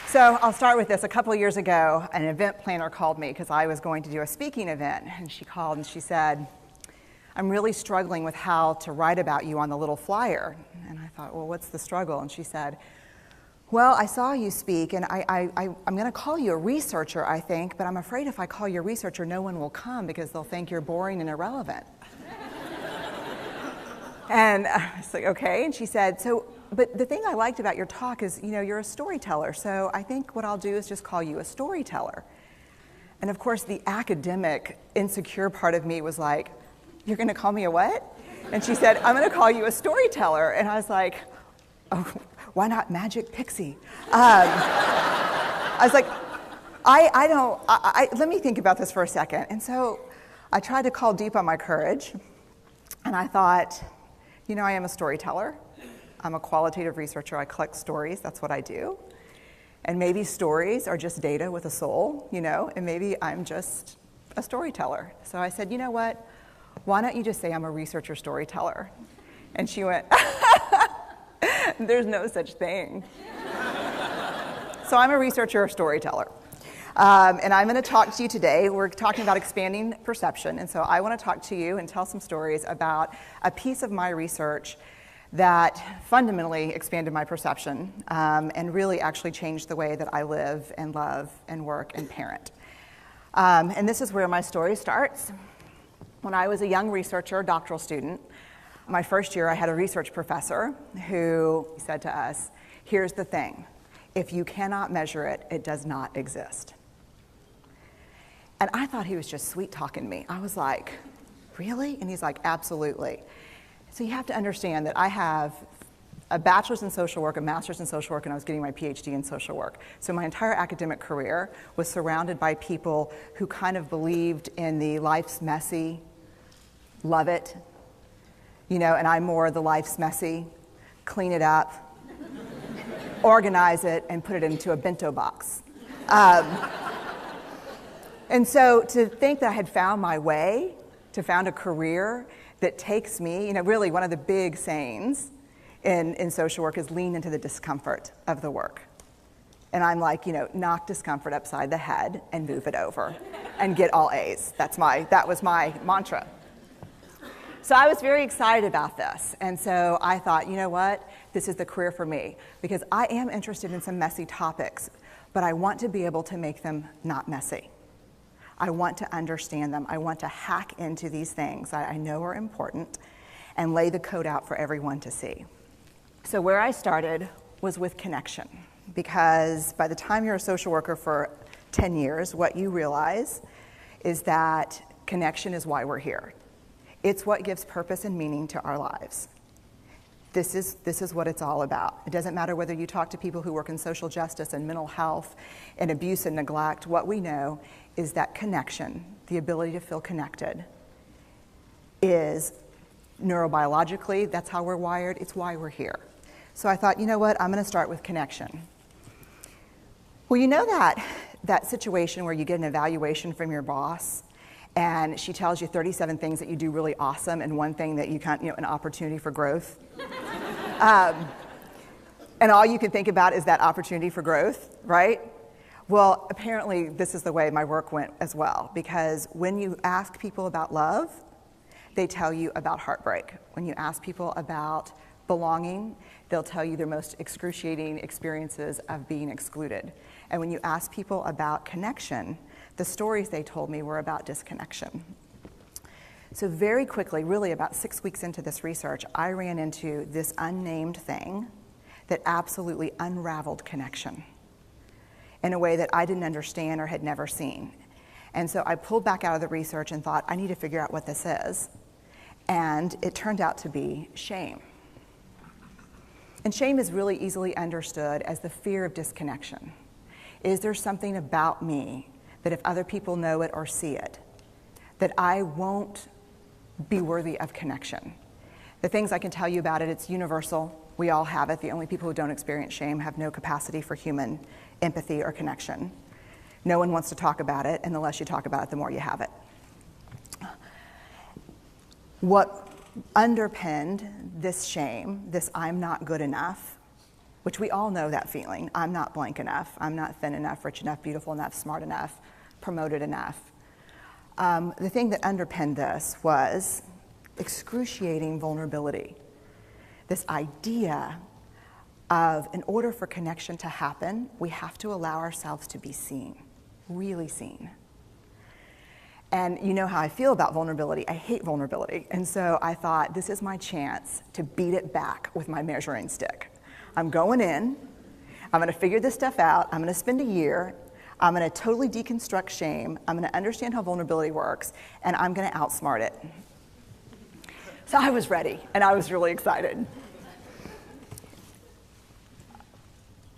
So I'll start with this. A couple of years ago, an event planner called me because I was going to do a speaking event. And she called and she said, I'm really struggling with how to write about you on the little flyer. And I thought, well, what's the struggle? And she said, well, I saw you speak, and I'm going to call you a researcher, I think, but I'm afraid if I call you a researcher, no one will come because they'll think you're boring and irrelevant. And I was like, okay. And she said, but the thing I liked about your talk is, you're a storyteller, so I think what I'll do is just call you a storyteller. And of course, the academic, insecure part of me was like, you're going to call me a what? And she said, I'm going to call you a storyteller. And I was like, oh, why not Magic Pixie? I was like, let me think about this for a second. And so I tried to call deep on my courage, and I thought, I am a storyteller. I'm a qualitative researcher. I collect stories. That's what I do. And maybe stories are just data with a soul, and maybe I'm just a storyteller. So I said, you know what? Why don't you just say I'm a researcher storyteller? And she went, there's no such thing. So I'm a researcher storyteller. And I'm going to talk to you today. We're talking about expanding perception. And so I want to talk to you and tell some stories about a piece of my research that fundamentally expanded my perception and really actually changed the way that I live and love and work and parent. And this is where my story starts. When I was a young researcher, doctoral student, my first year I had a research professor who said to us, here's the thing, if you cannot measure it, it does not exist. And I thought he was just sweet talking me. I was like, really? And he's like, absolutely. So you have to understand that I have a bachelor's in social work, a master's in social work, and I was getting my PhD in social work. So my entire academic career was surrounded by people who kind of believed in the life's messy, love it, and I'm more the life's messy, clean it up, organize it, and put it into a bento box. And so to think that I had found my way, to found a career that takes me, really one of the big sayings in social work is lean into the discomfort of the work. And I'm like, knock discomfort upside the head and move it over and get all A's. That was my mantra. So I was very excited about this. And so I thought, you know what? This is the career for me because I am interested in some messy topics, but I want to be able to make them not messy. I want to understand them. I want to hack into these things that I know are important and lay the code out for everyone to see. So where I started was with connection, because by the time you're a social worker for 10 years, what you realize is that connection is why we're here. It's what gives purpose and meaning to our lives. This is what it's all about. It doesn't matter whether you talk to people who work in social justice and mental health and abuse and neglect. What we know is that connection, the ability to feel connected, is neurobiologically, that's how we're wired. It's why we're here. So I thought, you know what? I'm going to start with connection. Well, you know that situation where you get an evaluation from your boss and she tells you 37 things that you do really awesome and one thing that you can't, an opportunity for growth. And all you can think about is that opportunity for growth, right? Well, apparently this is the way my work went as well, because when you ask people about love, they tell you about heartbreak. When you ask people about belonging, they'll tell you their most excruciating experiences of being excluded. And when you ask people about connection, the stories they told me were about disconnection. So very quickly, really about 6 weeks into this research, I ran into this unnamed thing that absolutely unraveled connection in a way that I didn't understand or had never seen. And so I pulled back out of the research and thought, I need to figure out what this is. And it turned out to be shame. And shame is really easily understood as the fear of disconnection. Is there something about me that if other people know it or see it, that I won't be worthy of connection? The things I can tell you about it, it's universal. We all have it. The only people who don't experience shame have no capacity for human empathy or connection. No one wants to talk about it, and the less you talk about it, the more you have it. What underpinned this shame, this I'm not good enough, which we all know that feeling. I'm not blank enough. I'm not thin enough, rich enough, beautiful enough, smart enough, promoted enough. The thing that underpinned this was excruciating vulnerability. This idea of, in order for connection to happen, we have to allow ourselves to be seen, really seen. And you know how I feel about vulnerability. I hate vulnerability. And so I thought, this is my chance to beat it back with my measuring stick. I'm going in, I'm gonna figure this stuff out, I'm gonna spend a year, I'm gonna totally deconstruct shame, I'm gonna understand how vulnerability works, and I'm gonna outsmart it. So I was ready, and I was really excited.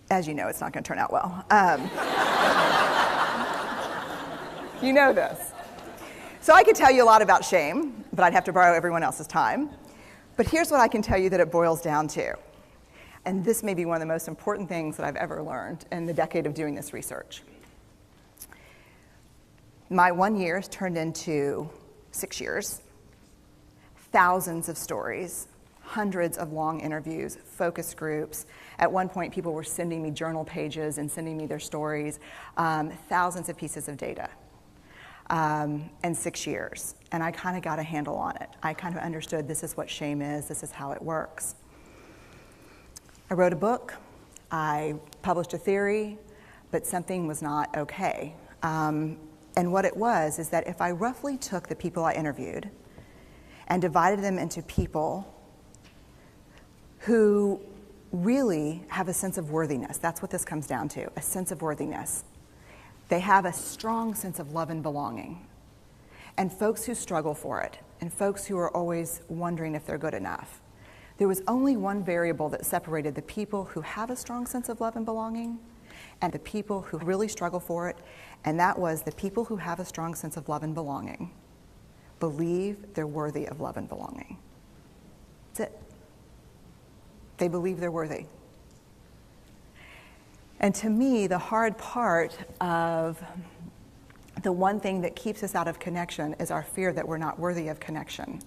As you know, it's not gonna turn out well. You know this. So I could tell you a lot about shame, but I'd have to borrow everyone else's time. But here's what I can tell you that it boils down to. And this may be one of the most important things that I've ever learned in the decade of doing this research. My 1 year has turned into 6 years, thousands of stories, hundreds of long interviews, focus groups. At one point, people were sending me journal pages and sending me their stories, thousands of pieces of data, and 6 years. And I kind of got a handle on it. I kind of understood this is what shame is, this is how it works. I wrote a book, I published a theory, but something was not okay. And what it was is that if I roughly took the people I interviewed and divided them into people who really have a sense of worthiness, that's what this comes down to, a sense of worthiness. They have a strong sense of love and belonging. And folks who struggle for it, and folks who are always wondering if they're good enough. There was only one variable that separated the people who have a strong sense of love and belonging and the people who really struggle for it, and that was the people who have a strong sense of love and belonging believe they're worthy of love and belonging. That's it. They believe they're worthy. And to me, the hard part of the one thing that keeps us out of connection is our fear that we're not worthy of connection.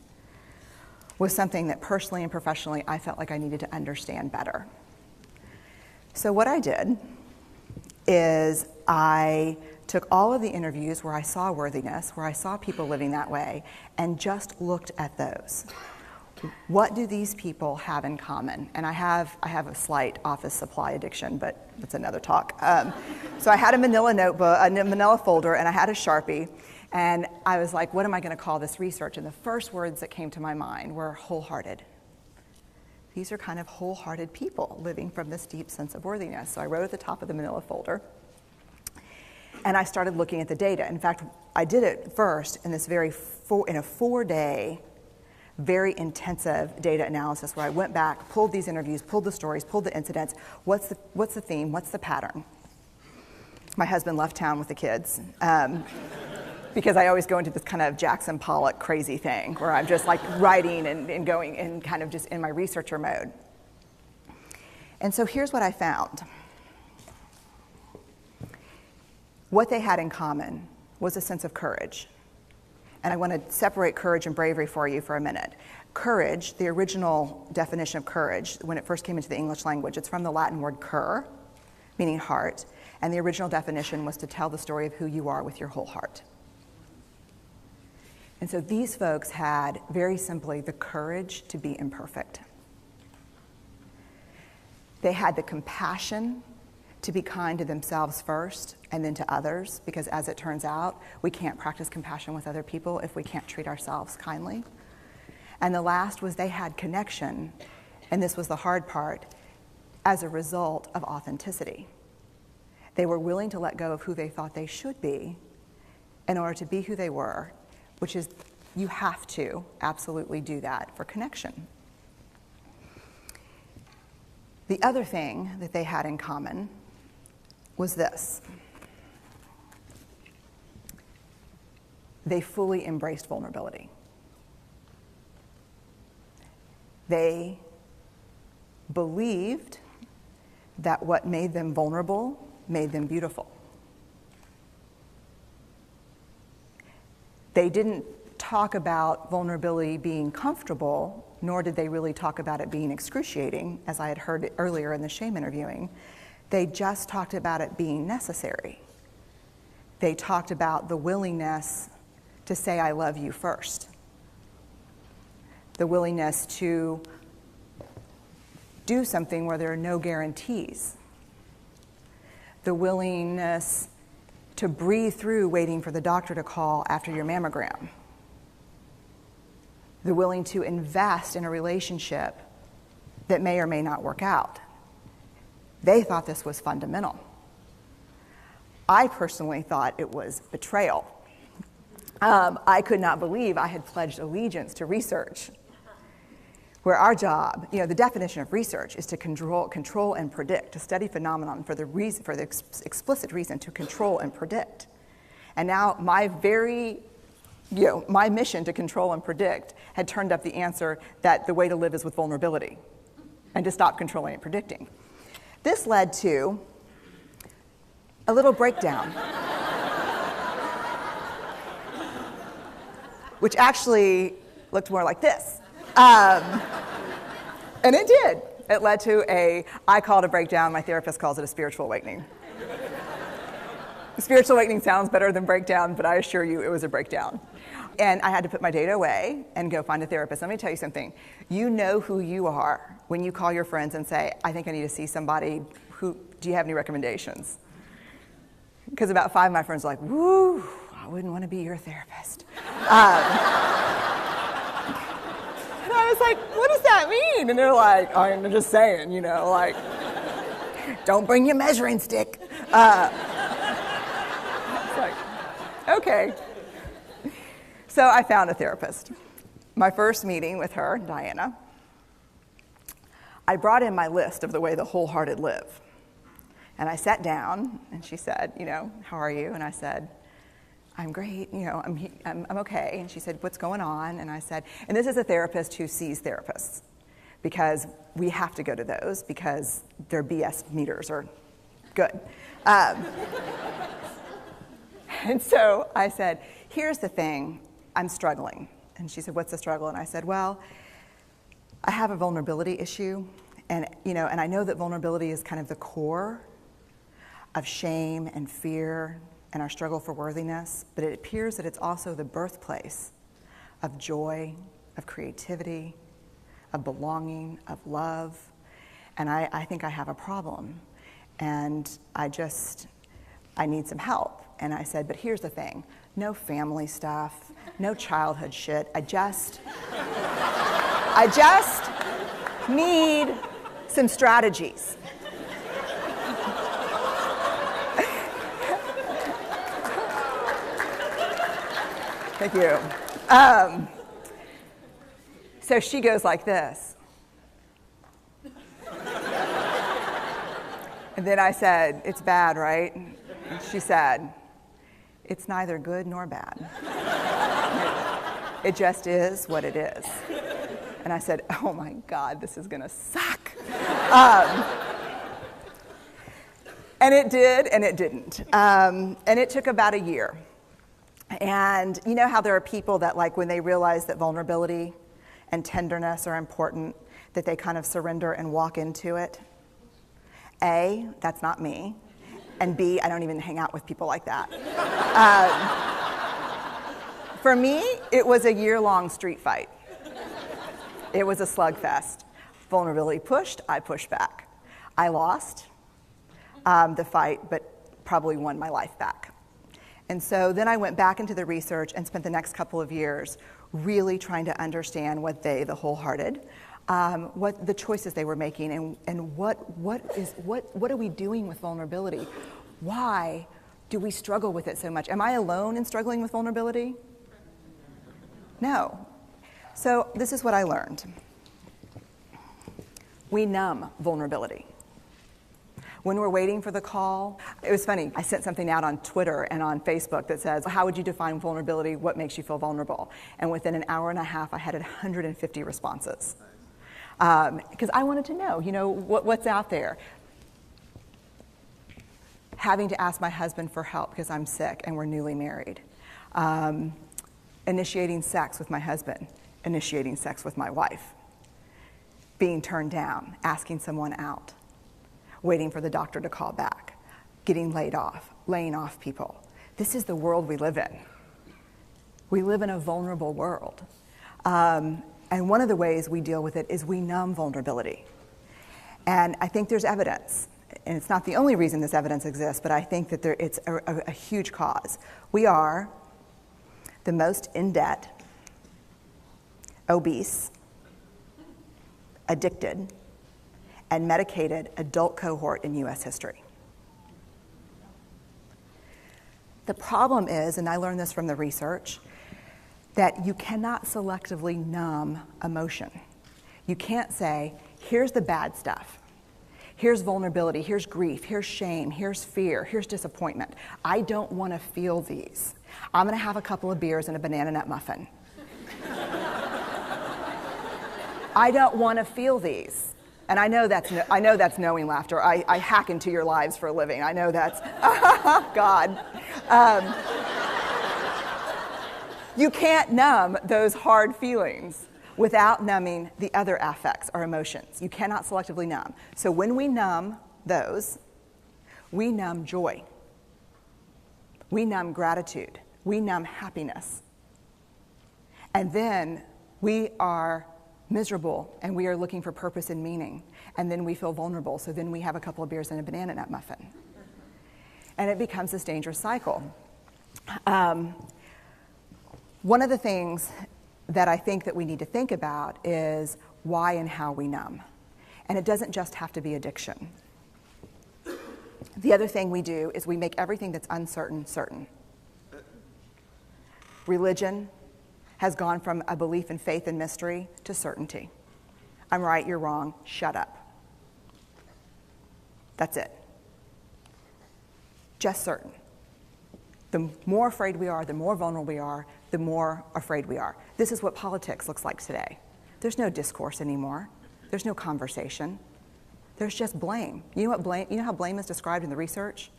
Was something that personally and professionally I felt like I needed to understand better. So what I did is I took all of the interviews where I saw worthiness, where I saw people living that way, and just looked at those. What do these people have in common? And I have a slight office supply addiction, but that's another talk. So I had a manila notebook, a manila folder, and I had a Sharpie. And I was like, what am I going to call this research? And the first words that came to my mind were wholehearted. These are kind of wholehearted people living from this deep sense of worthiness. So I wrote at the top of the manila folder. And I started looking at the data. In fact, I did it first in this in a 4-day, very intensive data analysis where I went back, pulled these interviews, pulled the stories, pulled the incidents. What's the theme? What's the pattern? My husband left town with the kids. Because I always go into this kind of Jackson Pollock crazy thing where I'm just like writing and going and kind of just in my researcher mode. And so here's what I found. What they had in common was a sense of courage. And I want to separate courage and bravery for you for a minute. Courage, the original definition of courage, when it first came into the English language, it's from the Latin word cur, meaning heart. And the original definition was to tell the story of who you are with your whole heart. And so these folks had, very simply, the courage to be imperfect. They had the compassion to be kind to themselves first and then to others, because as it turns out, we can't practice compassion with other people if we can't treat ourselves kindly. And the last was they had connection, and this was the hard part, as a result of authenticity. They were willing to let go of who they thought they should be in order to be who they were, which is, you have to absolutely do that for connection. The other thing that they had in common was this. They fully embraced vulnerability. They believed that what made them vulnerable made them beautiful. They didn't talk about vulnerability being comfortable nor did they really talk about it being excruciating, as I had heard earlier in the shame interviewing. They just talked about it being necessary. They talked about the willingness to say, I love you first. The willingness to do something where there are no guarantees. The willingness to breathe through waiting for the doctor to call after your mammogram. The willing to invest in a relationship that may or may not work out. They thought this was fundamental. I personally thought it was betrayal. I could not believe I had pledged allegiance to research, where our job, the definition of research is to control and predict, to study phenomenon for the explicit reason to control and predict. And now my mission to control and predict had turned up the answer that the way to live is with vulnerability and to stop controlling and predicting. This led to a little breakdown, which actually looked more like this. And it did. It led to I call it a breakdown, my therapist calls it a spiritual awakening. Spiritual awakening sounds better than breakdown, but I assure you it was a breakdown. And I had to put my data away and go find a therapist. Let me tell you something. You know who you are when you call your friends and say, I think I need to see somebody. Do you have any recommendations? Because about 5 of my friends are like, woo, I wouldn't want to be your therapist. And I was like, what does that mean? And they're like, oh, I'm just saying, don't bring your measuring stick. It's like, okay. So I found a therapist. My first meeting with her, Diana, I brought in my list of the way the wholehearted live. And I sat down, and she said, how are you? And I said, I'm great, I'm okay. And she said, what's going on? And I said, and this is a therapist who sees therapists, because we have to go to those because their BS meters are good. And so I said, here's the thing, I'm struggling. And she said, what's the struggle? And I said, well, I have a vulnerability issue, and I know that vulnerability is kind of the core of shame and fear and our struggle for worthiness, but it appears that it's also the birthplace of joy, of creativity, of belonging, of love, and I think I have a problem, and I need some help. And I said, but here's the thing, no family stuff, no childhood shit, I just need some strategies. Thank you. So she goes like this. And then I said, it's bad, right? And she said, it's neither good nor bad. It just is what it is. And I said, oh my God, this is gonna suck. And it did, and it didn't. And it took about a year. And you know how there are people that, when they realize that vulnerability and tenderness are important, that they kind of surrender and walk into it? A, that's not me. And B, I don't even hang out with people like that. For me, it was a year-long street fight. It was a slugfest. Vulnerability pushed, I pushed back. I lost the fight, but probably won my life back. And so then I went back into the research and spent the next couple of years really trying to understand what the wholehearted, what the choices they were making, and what are we doing with vulnerability? Why do we struggle with it so much? Am I alone in struggling with vulnerability? No. So this is what I learned. We numb vulnerability. When we're waiting for the call, it was funny, I sent something out on Twitter and on Facebook that says, how would you define vulnerability? What makes you feel vulnerable? And within an hour and a half, I had 150 responses. Because I wanted to know, what's out there. Having to ask my husband for help because I'm sick and we're newly married. Initiating sex with my husband. Initiating sex with my wife. being turned down, asking someone out, waiting for the doctor to call back, getting laid off, laying off people. This is the world we live in. We live in a vulnerable world. And one of the ways we deal with it is we numb vulnerability. And I think there's evidence, and it's not the only reason this evidence exists, but I think that it's a huge cause. We are the most in debt, obese, addicted, and medicated adult cohort in U.S. history. The problem is, and I learned this from the research, that you cannot selectively numb emotion. You can't say, here's the bad stuff. Here's vulnerability, here's grief, here's shame, here's fear, here's disappointment. I don't want to feel these. I'm going to have a couple of beers and a banana nut muffin. I don't want to feel these. And I know that's knowing laughter. I hack into your lives for a living. I know that's, God. You can't numb those hard feelings without numbing the other affects or emotions. You cannot selectively numb. So when we numb those, we numb joy. We numb gratitude. We numb happiness. And then we are miserable and we are looking for purpose and meaning. And then we feel vulnerable. So then we have a couple of beers and a banana nut muffin. And it becomes this dangerous cycle. One of the things that I think that we need to think about is why and how we numb. And it doesn't just have to be addiction. The other thing we do is we make everything that's uncertain certain. Religion has gone from a belief in faith and mystery to certainty. I'm right, you're wrong, shut up. That's it. Just certain. The more afraid we are, the more vulnerable we are, the more afraid we are. This is what politics looks like today. There's no discourse anymore. There's no conversation. There's just blame. You know how blame is described in the research?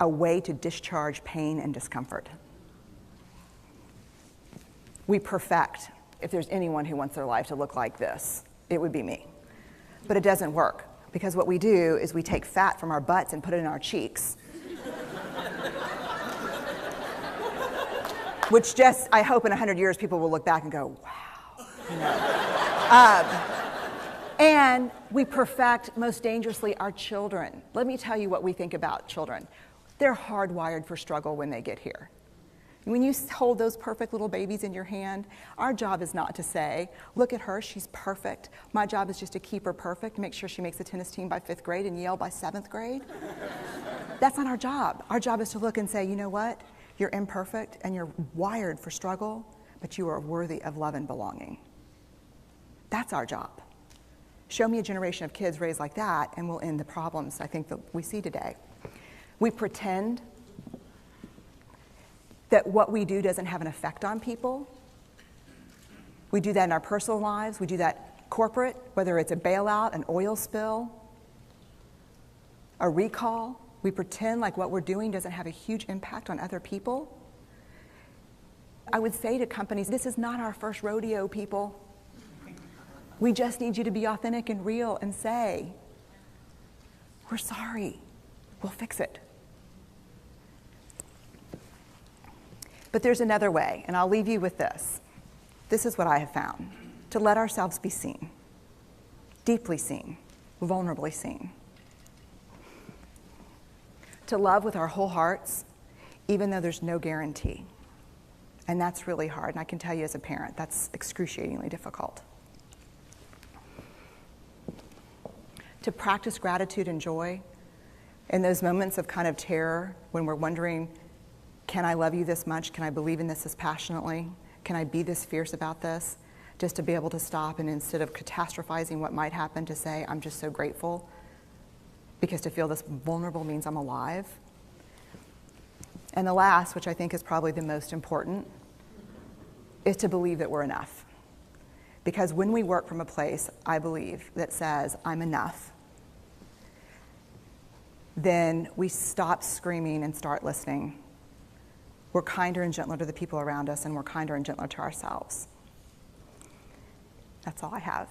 A way to discharge pain and discomfort. We perfect. If there's anyone who wants their life to look like this, it would be me. But it doesn't work, because what we do is we take fat from our butts and put it in our cheeks. Which just, I hope in 100 years people will look back and go, wow. You know? And we perfect, most dangerously, our children. Let me tell you what we think about children. They're hardwired for struggle when they get here. When you hold those perfect little babies in your hand, our job is not to say, look at her, she's perfect. My job is just to keep her perfect, make sure she makes the tennis team by 5th grade and Yale by 7th grade. That's not our job. Our job is to look and say, you know what? You're imperfect and you're wired for struggle, but you are worthy of love and belonging. That's our job. Show me a generation of kids raised like that and we'll end the problems I think that we see today. We pretend that what we do doesn't have an effect on people. We do that in our personal lives. We do that corporate, whether it's a bailout, an oil spill, a recall. We pretend like what we're doing doesn't have a huge impact on other people. I would say to companies, this is not our first rodeo, people. We just need you to be authentic and real and say, we're sorry, we'll fix it. But there's another way, and I'll leave you with this. This is what I have found. To let ourselves be seen, deeply seen, vulnerably seen. To love with our whole hearts, even though there's no guarantee. And that's really hard, and I can tell you as a parent, that's excruciatingly difficult. To practice gratitude and joy in those moments of kind of terror when we're wondering, can I love you this much? Can I believe in this as passionately? Can I be this fierce about this? Just to be able to stop and instead of catastrophizing what might happen, to say, I'm just so grateful. Because to feel this vulnerable means I'm alive. And the last, which I think is probably the most important, is to believe that we're enough. Because when we work from a place, I believe, that says, I'm enough, then we stop screaming and start listening. We're kinder and gentler to the people around us, and we're kinder and gentler to ourselves. That's all I have.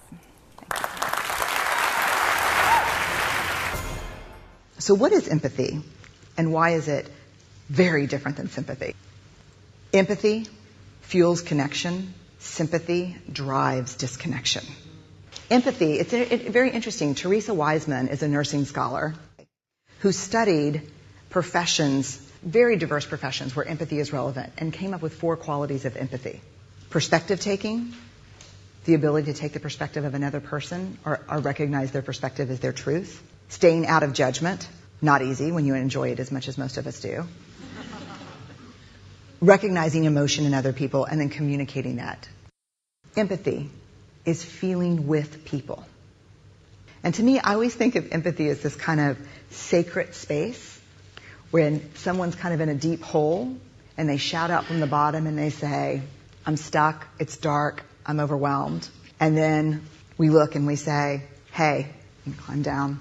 So what is empathy, and why is it very different than sympathy? Empathy fuels connection. Sympathy drives disconnection. Empathy, it's very interesting. Teresa Wiseman is a nursing scholar who studied professions, very diverse professions where empathy is relevant, and came up with 4 qualities of empathy. Perspective taking, the ability to take the perspective of another person or recognize their perspective as their truth. Staying out of judgment, not easy when you enjoy it as much as most of us do. Recognizing emotion in other people and then communicating that. Empathy is feeling with people. And to me, I always think of empathy as this kind of sacred space when someone's kind of in a deep hole and they shout out from the bottom and they say, I'm stuck, it's dark, I'm overwhelmed. And then we look and we say, hey, you can climb down.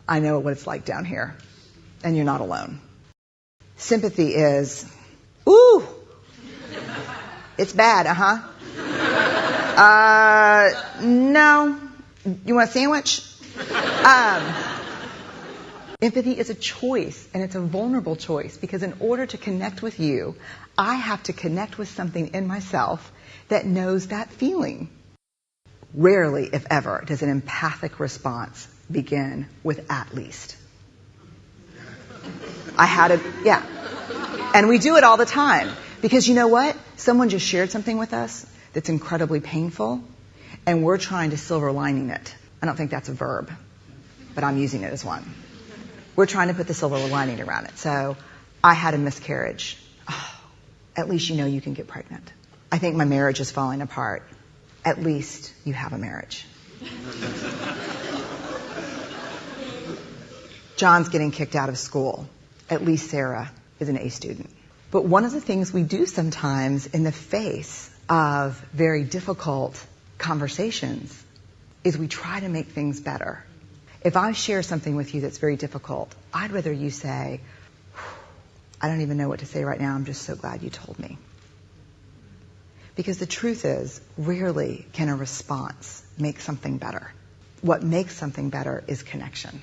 I know what it's like down here. And you're not alone. Sympathy is, ooh, it's bad, no. You want a sandwich? Empathy is a choice, and it's a vulnerable choice, because in order to connect with you, I have to connect with something in myself that knows that feeling. Rarely, if ever, does an empathic response begin with at least. And we do it all the time. Because you know what? Someone just shared something with us that's incredibly painful, and we're trying to silver lining it. I don't think that's a verb, but I'm using it as one. We're trying to put the silver lining around it. So, I had a miscarriage. Oh, at least you know you can get pregnant. I think my marriage is falling apart. At least you have a marriage. John's getting kicked out of school. At least Sarah is an A student. But one of the things we do sometimes in the face of very difficult conversations is we try to make things better. If I share something with you that's very difficult, I'd rather you say, I don't even know what to say right now, I'm just so glad you told me. Because the truth is, rarely can a response make something better. What makes something better is connection.